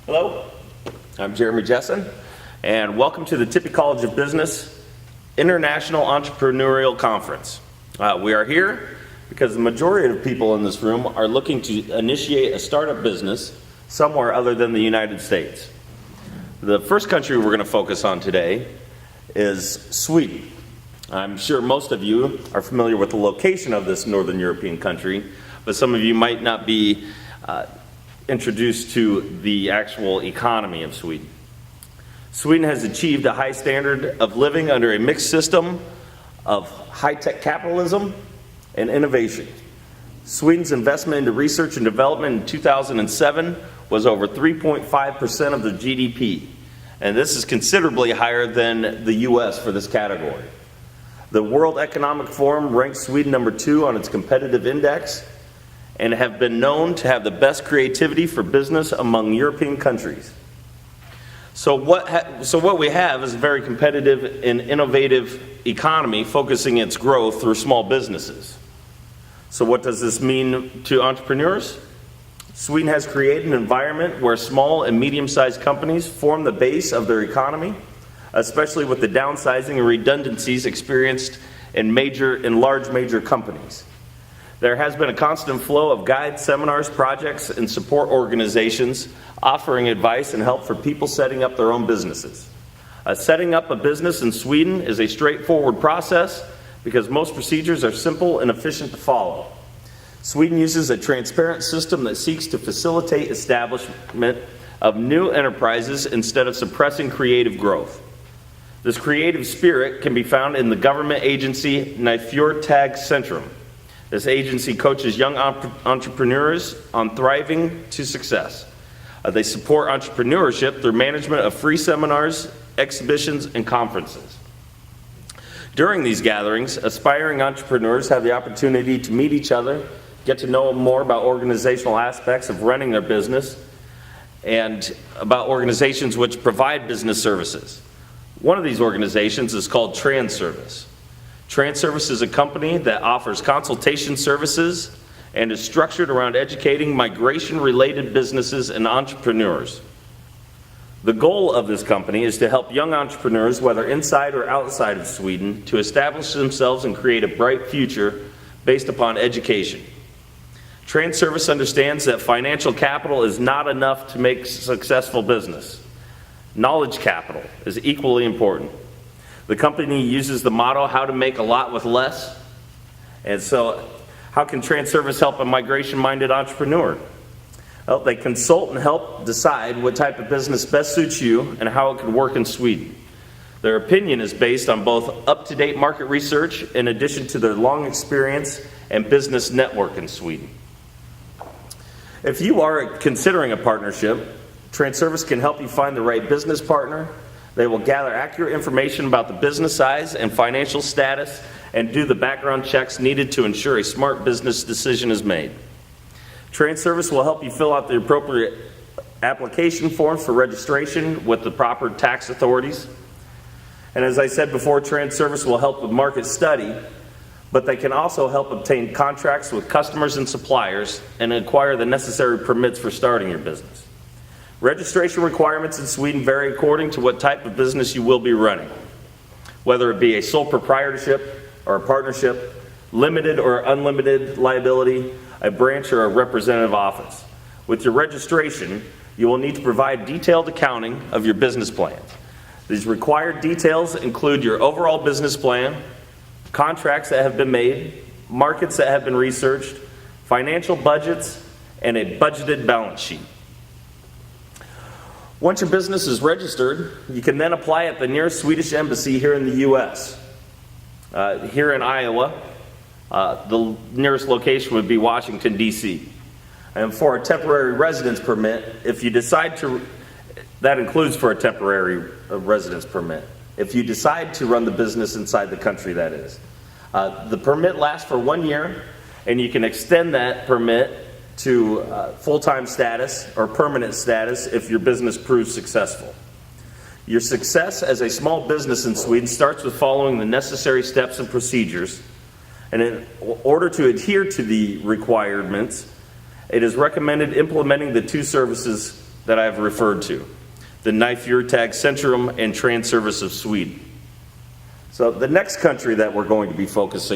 Hello, I'm Jeremy Jessen, and welcome to the Tippie College of Business International Entrepreneurial Conference. We are here because the majority of people in this room are looking to initiate a startup business somewhere other than the United States. The first country we're going to focus on today is Sweden. I'm sure most of you are familiar with the location of this Northern European country, but some of you might not be introduced to the actual economy of Sweden. Sweden has achieved a high standard of living under a mixed system of high-tech capitalism and innovation. Sweden's investment into research and development in 2007 was over 3.5% of the GDP, and this is considerably higher than the US for this category. The World Economic Forum ranks Sweden number 2 on its competitive index and have been known to have the best creativity for business among European countries. So what we have is a very competitive and innovative economy focusing its growth through small businesses. So what does this mean to entrepreneurs? Sweden has created an environment where small and medium-sized companies form the base of their economy, especially with the downsizing and redundancies experienced in large major companies. There has been a constant flow of guides, seminars, projects, and support organizations offering advice and help for people setting up their own businesses. Setting up a business in Sweden is a straightforward process because most procedures are simple and efficient to follow. Sweden uses a transparent system that seeks to facilitate establishment of new enterprises instead of suppressing creative growth. This creative spirit can be found in the government agency Nyföretagcentrum. This agency coaches young entrepreneurs on thriving to success. They support entrepreneurship through management of free seminars, exhibitions, and conferences. During these gatherings, aspiring entrepreneurs have the opportunity to meet each other, get to know more about organizational aspects of running their business, and about organizations which provide business services. One of these organizations is called Transservice. Transservice is a company that offers consultation services and is structured around educating migration-related businesses and entrepreneurs. The goal of this company is to help young entrepreneurs, whether inside or outside of Sweden, to establish themselves and create a bright future based upon education. Transservice understands that financial capital is not enough to make successful business. Knowledge capital is equally important. The company uses the motto, how to make a lot with less. And so, how can Transservice help a migration-minded entrepreneur? Well, they consult and help decide what type of business best suits you and how it can work in Sweden. Their opinion is based on both up-to-date market research in addition to their long experience and business network in Sweden. If you are considering a partnership, Transservice can help you find the right business partner. They will gather accurate information about the business size and financial status and do the background checks needed to ensure a smart business decision is made. Transservice will help you fill out the appropriate application forms for registration with the proper tax authorities. And as I said before, Transservice will help with market study, but they can also help obtain contracts with customers and suppliers and acquire the necessary permits for starting your business. Registration requirements in Sweden vary according to what type of business you will be running, whether it be a sole proprietorship or a partnership, limited or unlimited liability, a branch or a representative office. With your registration, you will need to provide detailed accounting of your business plan. These required details include your overall business plan, contracts that have been made, markets that have been researched, financial budgets, and a budgeted balance sheet. Once your business is registered, you can then apply at the nearest Swedish embassy here in the U.S. Here in Iowa, the nearest location would be Washington, D.C. And for a temporary residence permit, if you decide to, that includes for a temporary residence permit, if you decide to run the business inside the country, that is. The permit lasts for 1 year, and you can extend that permit to full-time status or permanent status if your business proves successful. Your success as a small business in Sweden starts with following the necessary steps and procedures, and in order to adhere to the requirements, it is recommended implementing the two services that I've referred to, the Nifurtag Centrum and Transservice of Sweden. So the next country that we're going to be focusing